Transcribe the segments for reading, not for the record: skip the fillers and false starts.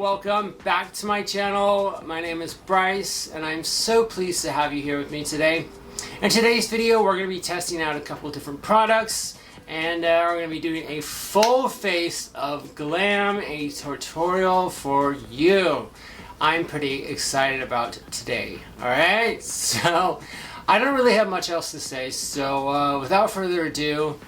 welcome back to my channel. My name is Brice and I'm so pleased to have you here with me today. In today's video we're going to be testing out a couple different products and we're going to be doing a full face of Glam, a tutorial for you. I'm pretty excited about today. Alright, so I don't really have much else to say, so without further ado,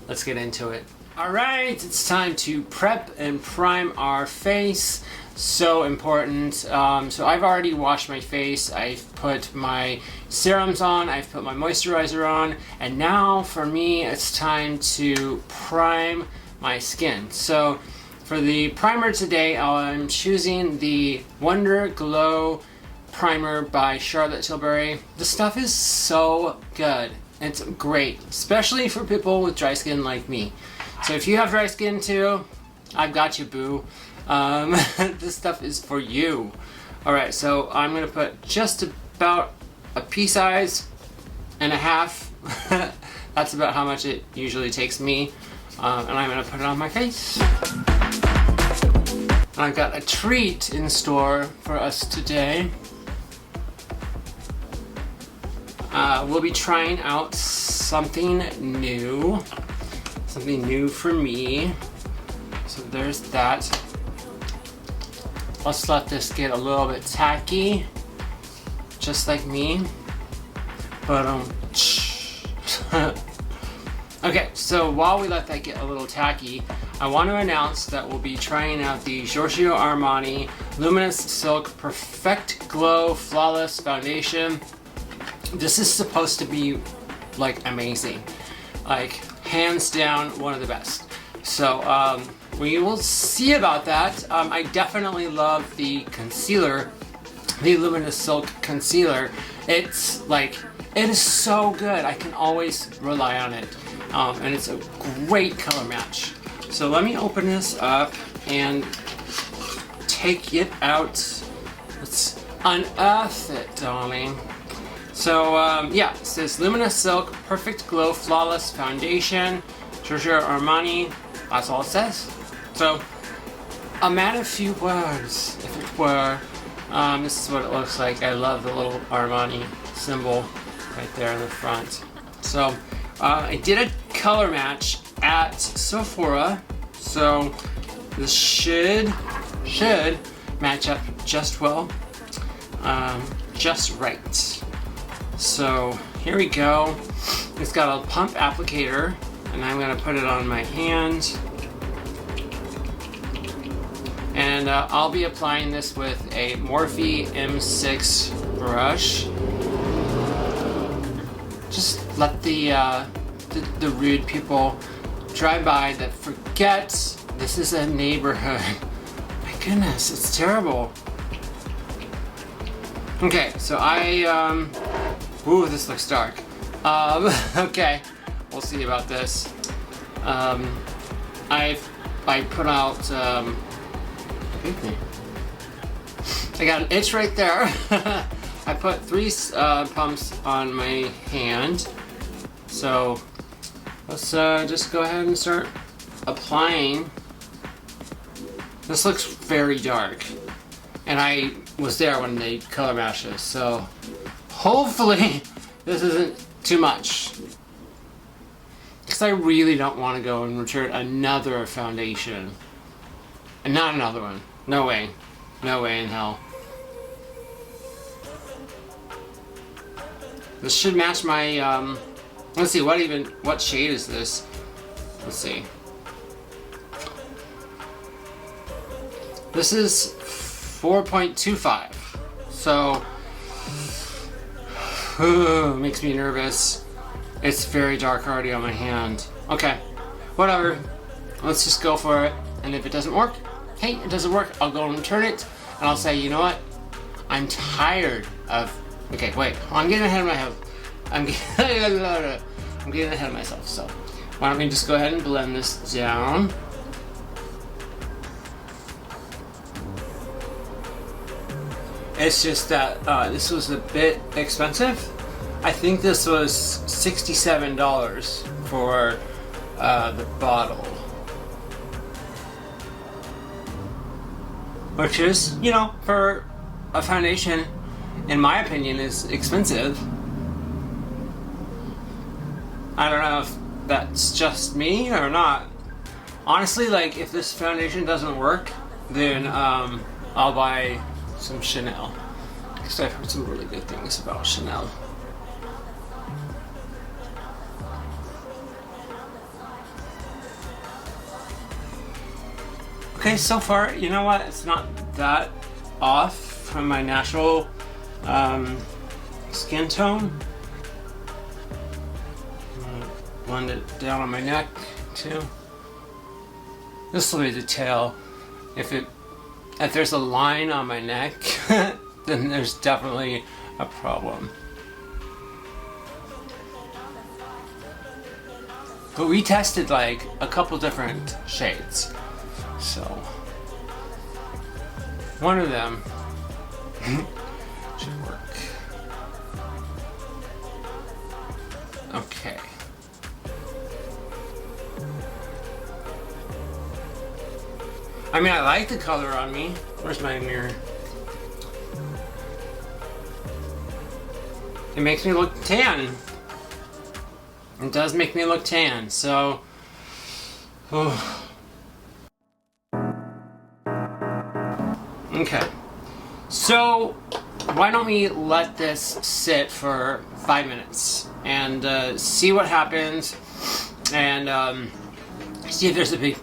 let's get into it. Alright, it's time to prep and prime our face. So important. So I've already washed my face, I've put my serums on, I've put my moisturizer on, and now for me it's time to prime my skin. So for the primer today, I'm choosing the Wonder Glow Primer by Charlotte Tilbury. This stuff is so good. It's great, especially for people with dry skin like me. So if you have dry skin too, I've got you, boo. This stuff is for you. Alright, so I'm going to put just about a pea size and a half. That's about how much it usually takes me. And I'm going to put it on my face. And I've got a treat in store for us today. We'll be trying out something new. Something new for me. So there's that. Let's let this get a little bit tacky, just like me. But okay, so while we let that get a little tacky, I want to announce that we'll be trying out the Giorgio Armani Luminous Silk Perfect Glow Flawless Foundation. This is supposed to be like amazing, like hands down one of the best. So we will see about that. I definitely love the concealer, the Luminous Silk Concealer. It's like, it is so good. I can always rely on it. And it's a great color match. So let me open this up and take it out. Let's unearth it, darling. So yeah, it says Luminous Silk Perfect Glow Flawless Foundation, Giorgio Armani. That's all it says. So I'm at a few words, if it were. This is what it looks like. I love the little Armani symbol right there in the front. So I did a color match at Sephora. So this should match up just well, just right. So here we go. It's got a pump applicator, and I'm going to put it on my hand. And I'll be applying this with a Morphe M6 brush. Just let the rude people drive by that forget this is a neighborhood. My goodness, it's terrible. Okay, so ooh, this looks dark. Okay, we'll see about this. I put out, I got an itch right there. I put 3 pumps on my hand. So let's just go ahead and start applying. This looks very dark. And I was there when they color matched this, so hopefully this isn't too much. Because I really don't want to go and return another foundation. And not another one. No way. No way in hell. This should match my, let's see, what shade is this? Let's see. This is 4.25. So, makes me nervous. It's very dark already on my hand. Okay, whatever. Let's just go for it. And if it doesn't work, hey, it doesn't work. I'll go and return it. And I'll say, you know what? I'm tired of... Okay, wait. I'm getting ahead of myself. I'm getting ahead of myself. So, why don't we just go ahead and blend this down. It's just that this was a bit expensive. I think this was $67 for the bottle. which is, you know, for a foundation, in my opinion, is expensive. I don't know if that's just me or not. Honestly, like, if this foundation doesn't work, then I'll buy some Chanel, because I've heard some really good things about Chanel. Okay, so far, you know what? It's not that off from my natural skin tone. I'm gonna blend it down on my neck too. This will be the tail. If there's a line on my neck, then there's definitely a problem. But we tested like a couple different shades. So, one of them should work. Okay. I mean, I like the color on me. Where's my mirror? It makes me look tan. It does make me look tan, so... Oh. Okay, so why don't we let this sit for 5 minutes and see what happens, and see if there's a big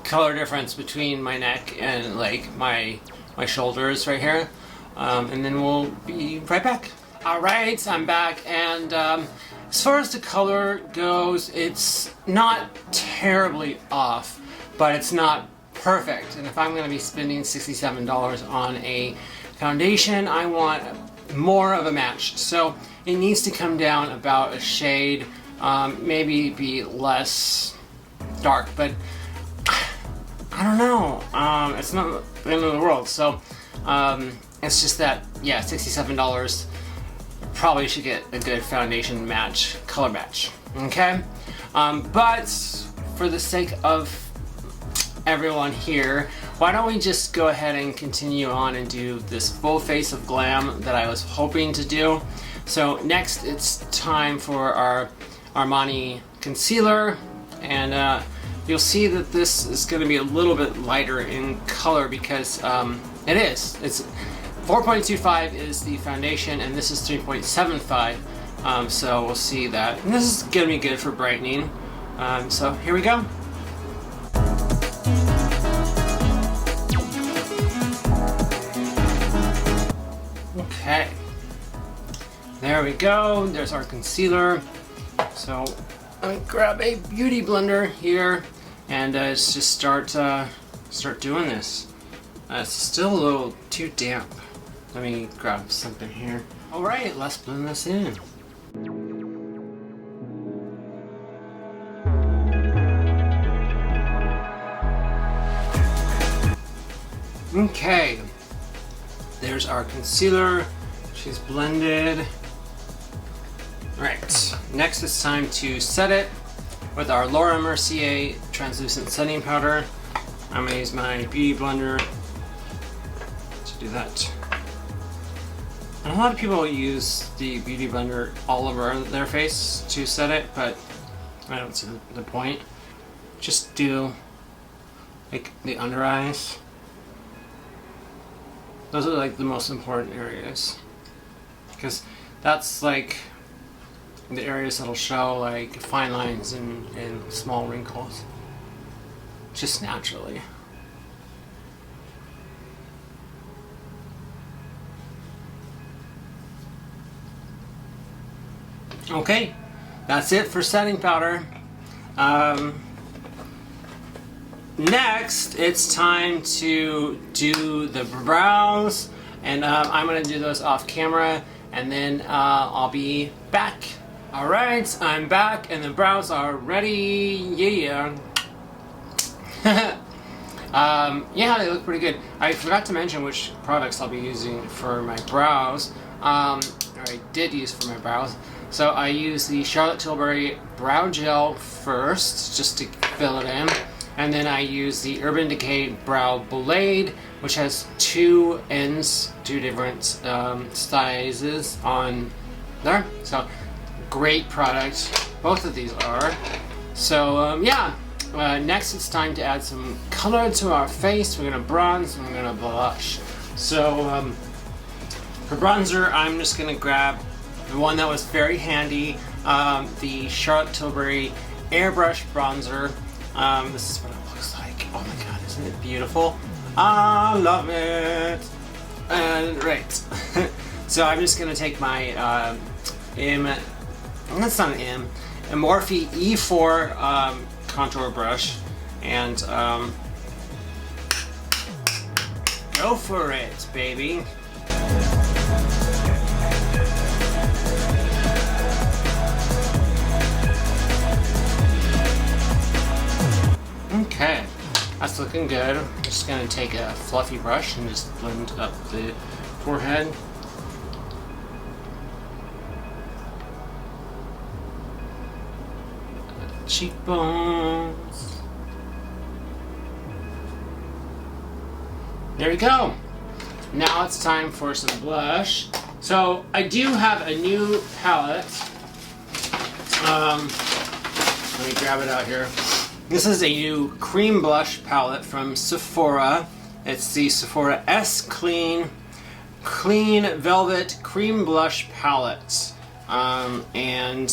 color difference between my neck and like my shoulders right here, and then we'll be right back. All right, I'm back, and as far as the color goes, it's not terribly off, but it's not perfect. And if I'm going to be spending $67 on a foundation, I want more of a match. So it needs to come down about a shade, maybe be less dark, but I don't know. It's not the end of the world. So it's just that, yeah, $67 probably should get a good foundation match, color match. Okay, but for the sake of everyone here, why don't we just go ahead and continue on and do this full face of glam that I was hoping to do. So next it's time for our Armani Concealer, and you'll see that this is going to be a little bit lighter in color because it's 4.25 is the foundation and this is 3.75, so we'll see that, and this is going to be good for brightening. So here we go. Okay, there we go. There's our concealer. So let me grab a beauty blender here and let's just start doing this. It's still a little too damp. Let me grab something here. All right, let's blend this in. Okay. There's our concealer. She's blended. Right, next it's time to set it with our Laura Mercier translucent setting powder. I'm gonna use my beauty blender to do that. And a lot of people use the beauty blender all over their face to set it, but I don't see the point. Just do like the under eyes. Those are like the most important areas, because that's like the areas that'll show like fine lines and small wrinkles just naturally. Okay, that's it for setting powder. Next, it's time to do the brows, and I'm going to do those off camera, and then I'll be back. Alright, I'm back, and the brows are ready. Yeah. Yeah, they look pretty good. I forgot to mention which products I'll be using for my brows, or I did use for my brows. So I use the Charlotte Tilbury Brow Gel first, just to fill it in. And then I use the Urban Decay Brow Blade, which has two ends, two different sizes on there. So great product, both of these are. So yeah, next it's time to add some color to our face. We're gonna bronze and we're gonna blush. So for bronzer, I'm just gonna grab the one that was very handy, the Charlotte Tilbury Airbrush bronzer. This is what it looks like. Oh my god, isn't it beautiful? I love it. And right, so I'm just gonna take my that's not an a Morphe E4 contour brush and go for it, baby. Okay, that's looking good. I'm just gonna take a fluffy brush and just blend up the forehead. Cheekbones. There we go. Now it's time for some blush. So I do have a new palette. Let me grab it out here. This is a new cream blush palette from Sephora. It's the Sephora S Clean Velvet Cream Blush Palette. And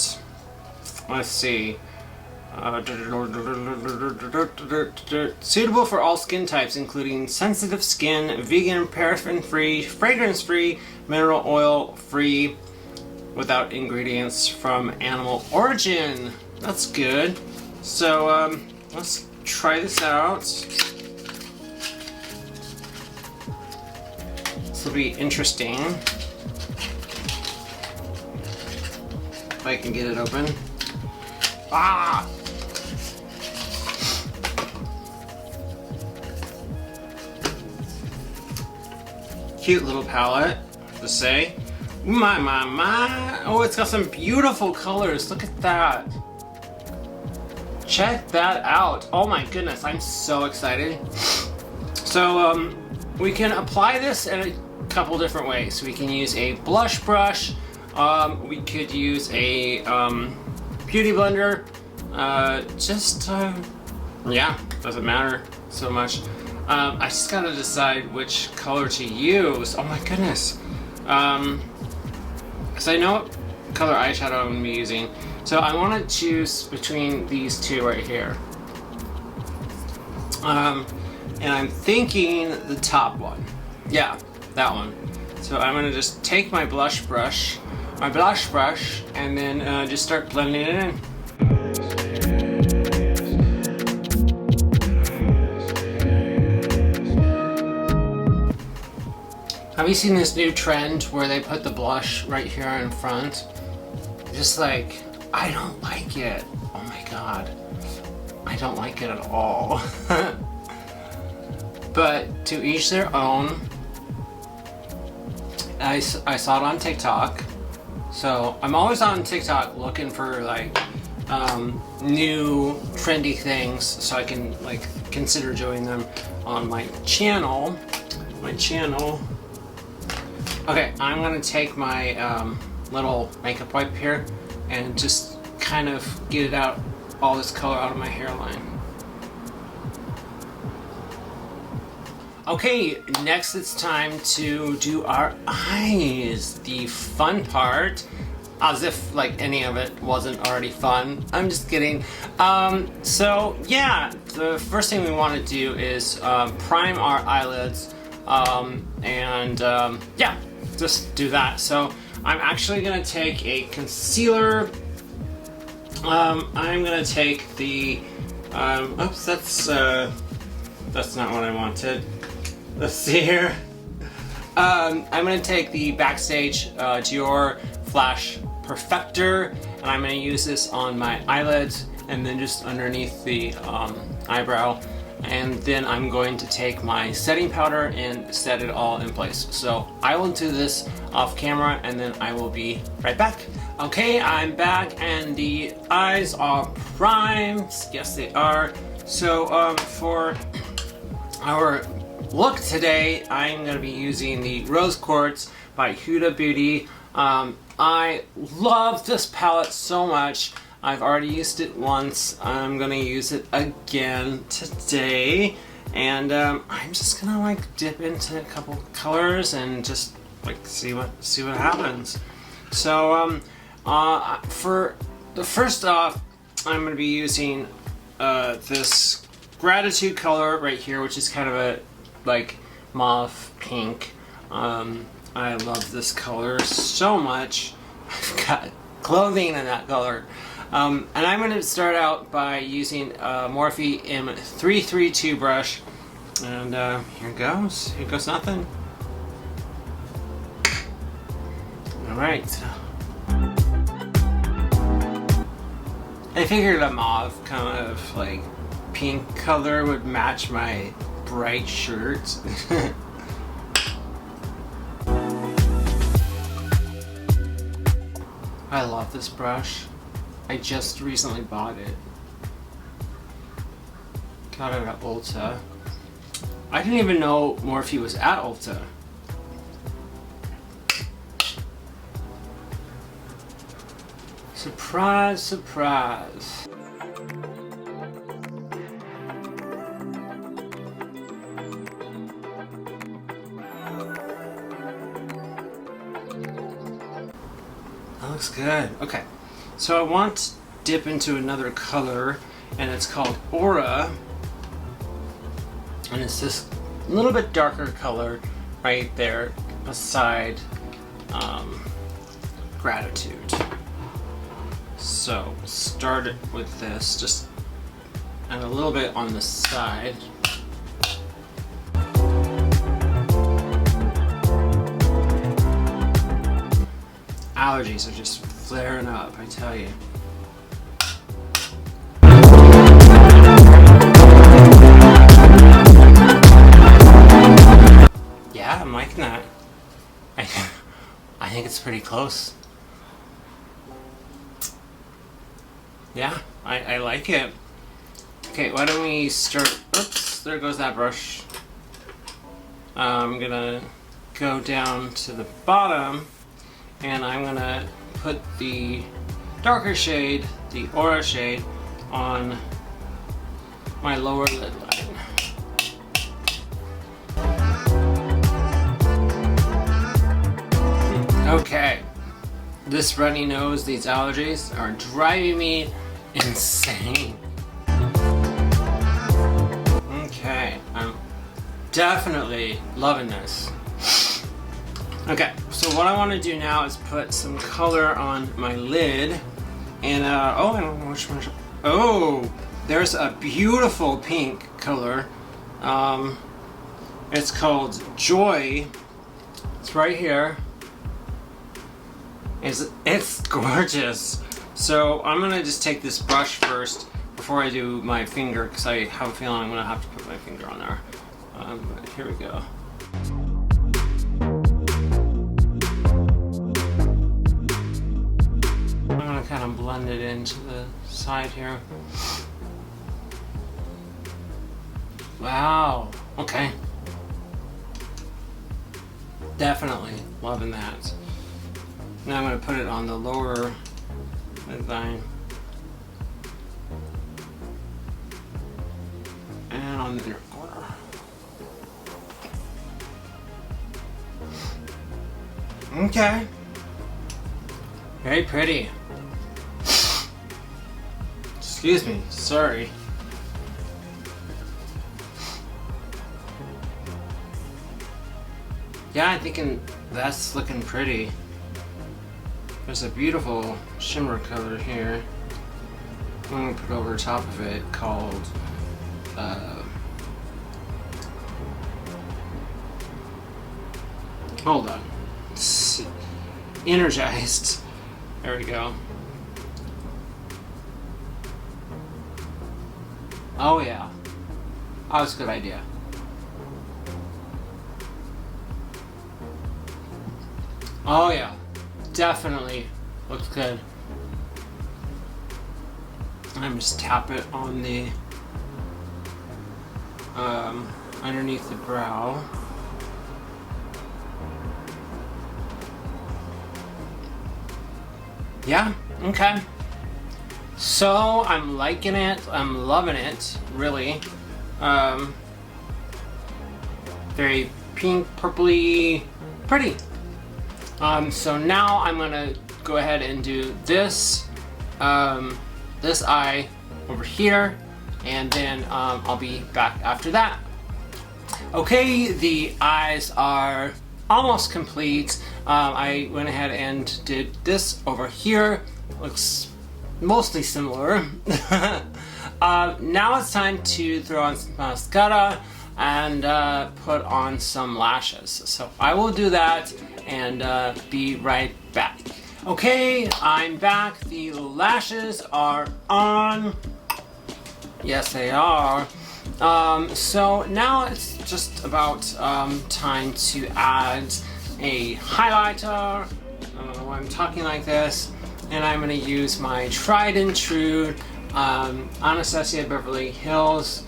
let's see. Suitable for all skin types, including sensitive skin, vegan, paraffin-free, fragrance-free, mineral oil-free, without ingredients from animal origin. That's good. So let's try this out. This will be interesting. If I can get it open. Ah! Cute little palette, to say. My. Oh, it's got some beautiful colors. Look at that. Check that out. Oh my goodness, I'm so excited. So we can apply this in a couple different ways. We can use a blush brush. We could use a beauty blender. Yeah, doesn't matter so much. I just gotta decide which color to use. Oh my goodness. Because I know what color eyeshadow I'm gonna be using. So I want to choose between these two right here. And I'm thinking the top one. Yeah, that one. So I'm gonna just take my blush brush, and then just start blending it in. Have you seen this new trend where they put the blush right here in front? Just like, I don't like it. Oh my god. I don't like it at all. But to each their own. I saw it on TikTok. So I'm always on TikTok looking for like new trendy things so I can like consider doing them on my channel. Okay, I'm gonna take my little makeup wipe here and just kind of get it out, all this color out of my hairline. Okay, next it's time to do our eyes, the fun part. As if like any of it wasn't already fun. I'm just kidding. So yeah, the first thing we want to do is prime our eyelids, yeah, just do that. So I'm actually gonna take a concealer. I'm gonna take the oops, that's not what I wanted. Let's see here. I'm gonna take the Backstage Dior Flash Perfector, and I'm gonna use this on my eyelids and then just underneath the eyebrow, and then I'm going to take my setting powder and set it all in place. So I will do this off camera and then I will be right back. Okay, I'm back and the eyes are primed. Yes, they are. So for our look today, I'm going to be using the Rose Quartz by Huda Beauty. I love this palette so much. I've already used it once. I'm going to use it again today. And I'm just going to like dip into a couple colors and just like see what happens. So for the first off, I'm going to be using this Gratitude color right here, which is kind of a like mauve pink. I love this color so much. I've got clothing in that color. And I'm going to start out by using Morphe M332 brush. And here goes. Here goes nothing. Alright. I figured a mauve kind of like pink color would match my bright shirt. I love this brush. I just recently bought it. Got it at Ulta. I didn't even know Morphe was at Ulta. Surprise, surprise. That looks good. Okay, so I want to dip into another color, and it's called Aura. And it's this little bit darker color right there beside Gratitude. So we'll start it with this, just and a little bit on the side. Allergies are just flaring up, I tell you. Yeah, I'm liking that. I think it's pretty close. Yeah, I like it. Okay, why don't we start... Oops, there goes that brush. I'm gonna go down to the bottom, and I'm gonna put the darker shade, the Aura shade, on my lower lid line. Okay, this runny nose, these allergies are driving me insane. Okay, I'm definitely loving this. Okay, so what I want to do now is put some color on my lid, and oh, I don't know which one. Oh, there's a beautiful pink color. It's called Joy. It's right here. It's gorgeous. So I'm gonna just take this brush first before I do my finger, because I have a feeling I'm gonna have to put my finger on there. Here we go. I'm gonna kind of blend it into the side here. Wow. Okay. Definitely loving that. Now I'm going to put it on the lower lid line. And on the inner corner. Okay. Very pretty. Excuse me, sorry. Yeah, I'm thinking that's looking pretty. There's a beautiful shimmer color here I'm going to put over top of it called hold on. Energized. There we go. Oh yeah. That was a good idea. Oh yeah. Definitely looks good. I'm just tap it on the underneath the brow. Yeah, okay. So I'm liking it, I'm loving it, really. Very pink, purpley, pretty. So now I'm gonna go ahead and do this, this eye over here, and then I'll be back after that. Okay, the eyes are almost complete. I went ahead and did this over here. Looks mostly similar. Now it's time to throw on some mascara and put on some lashes. So I will do that and be right back. Okay, I'm back. The lashes are on. Yes, they are. So now it's just about time to add a highlighter. I'm talking like this, and I'm going to use my tried and true Anastasia Beverly Hills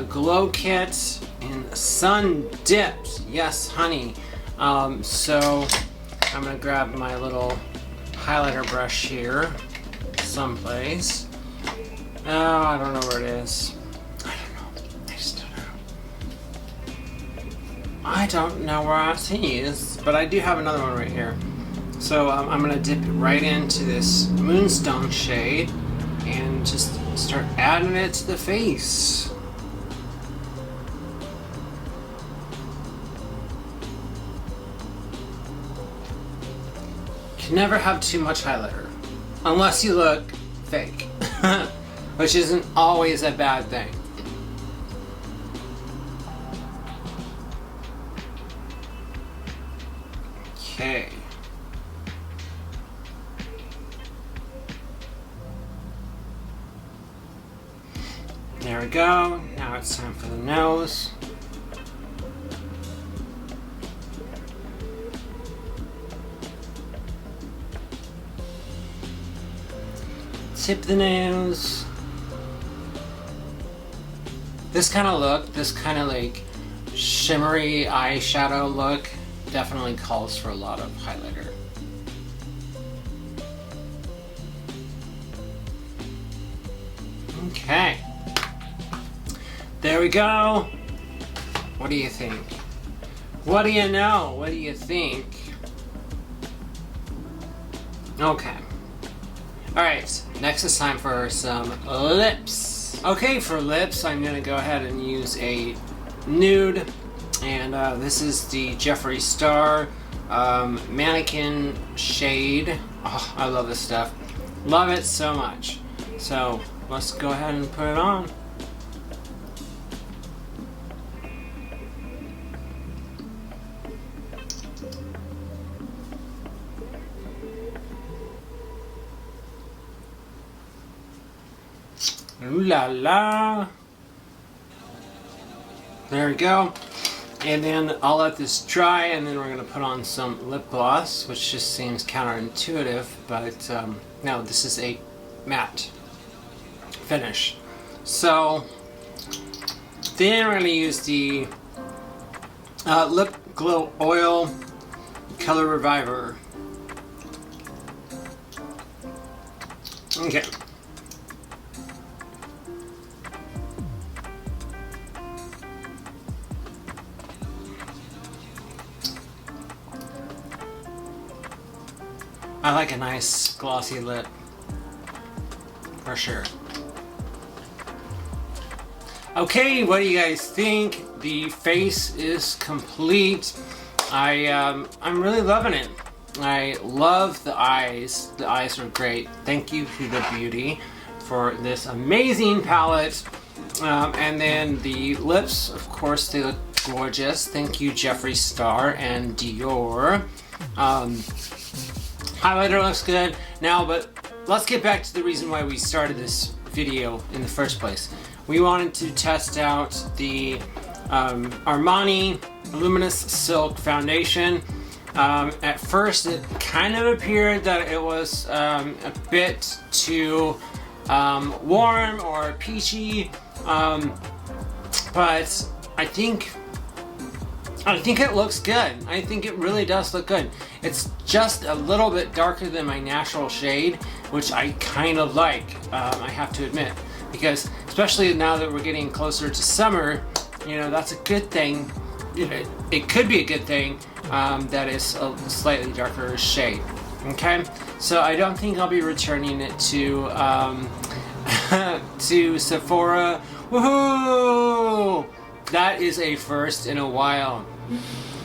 Glow Kit in Sun Dipped. Yes, honey. So I'm going to grab my little highlighter brush here someplace. Oh, I don't know where it is. I don't know where it is, but I do have another one right here. So I'm going to dip it right into this Moonstone shade and just start adding it to the face. You can never have too much highlighter, unless you look fake, which isn't always a bad thing. Okay. There we go. Now it's time for the nose. Tip the nose. This kind of look, this kind of like shimmery eyeshadow look, definitely calls for a lot of highlighter. Okay. There we go. What do you think? What do you know? What do you think? Okay. Alright, next it's time for some lips. Okay, for lips, I'm gonna go ahead and use a nude. And this is the Jeffree Star Mannequin shade. Oh, I love this stuff. Love it so much. So let's go ahead and put it on. Ooh la la. There we go. And then I'll let this dry, and then we're going to put on some lip gloss, which just seems counterintuitive, but no, this is a matte finish. So then we're going to use the Lip Glow Oil Color Reviver. Okay. I like a nice glossy lip, for sure. Okay, what do you guys think? The face is complete. I'm really loving it. I love the eyes. The eyes are great. Thank you, Huda Beauty, for this amazing palette. And then the lips, of course, they look gorgeous. Thank you, Jeffree Star and Dior. Highlighter looks good. Now, but let's get back to the reason why we started this video in the first place. We wanted to test out the Armani Luminous Silk Foundation. At first, it kind of appeared that it was a bit too warm or peachy. but I think it looks good. I think it really does look good. It's just a little bit darker than my natural shade, which I kind of like, I have to admit, because especially now that we're getting closer to summer, you know, that's a good thing. You know, it could be a good thing that is a slightly darker shade. Okay, so I don't think I'll be returning it to to Sephora. Woohoo! That is a first in a while.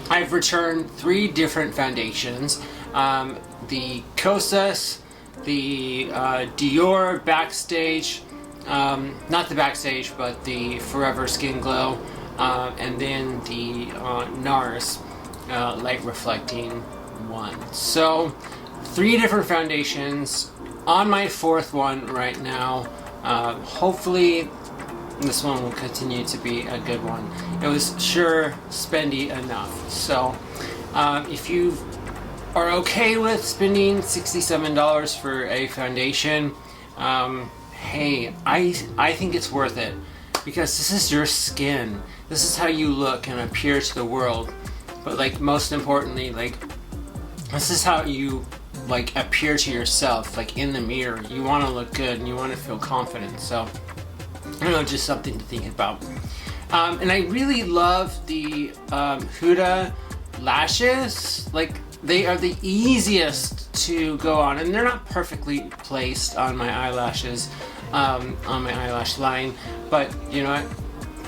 I've returned 3 different foundations. The Kosas, the Dior Backstage, not the Backstage, but the Forever Skin Glow, and then the NARS Light Reflecting one. So 3 different foundations, on my 4th one right now. Hopefully this one will continue to be a good one. It was sure spendy enough. So if you are okay with spending $67 for a foundation, hey, I think it's worth it, because this is your skin. This is how you look and appear to the world. But like, most importantly, like, this is how you like appear to yourself, like in the mirror. You want to look good and you want to feel confident. So, you know, just something to think about. And I really love the Huda lashes. Like, they are the easiest to go on, and they're not perfectly placed on my eyelashes, on my eyelash line, but you know what?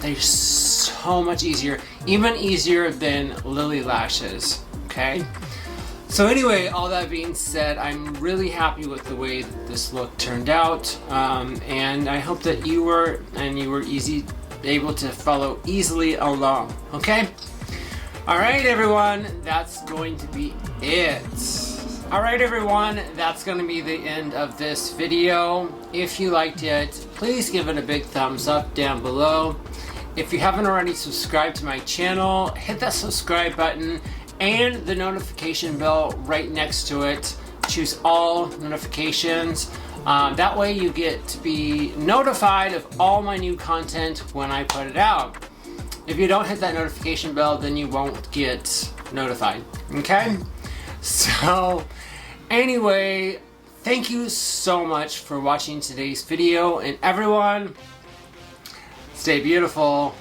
They're so much easier, even easier than Lily lashes. Okay. So anyway, all that being said, I'm really happy with the way that this look turned out, and I hope that you were able to follow easily along. Okay. All right, everyone, that's going to be it. All right, everyone, that's going to be the end of this video. If you liked it, please give it a big thumbs up down below. If you haven't already subscribed to my channel, hit that subscribe button and the notification bell right next to it. Choose all notifications. That way you get to be notified of all my new content when I put it out. If you don't hit that notification bell, then you won't get notified, okay? So, anyway, thank you so much for watching today's video, and everyone, stay beautiful.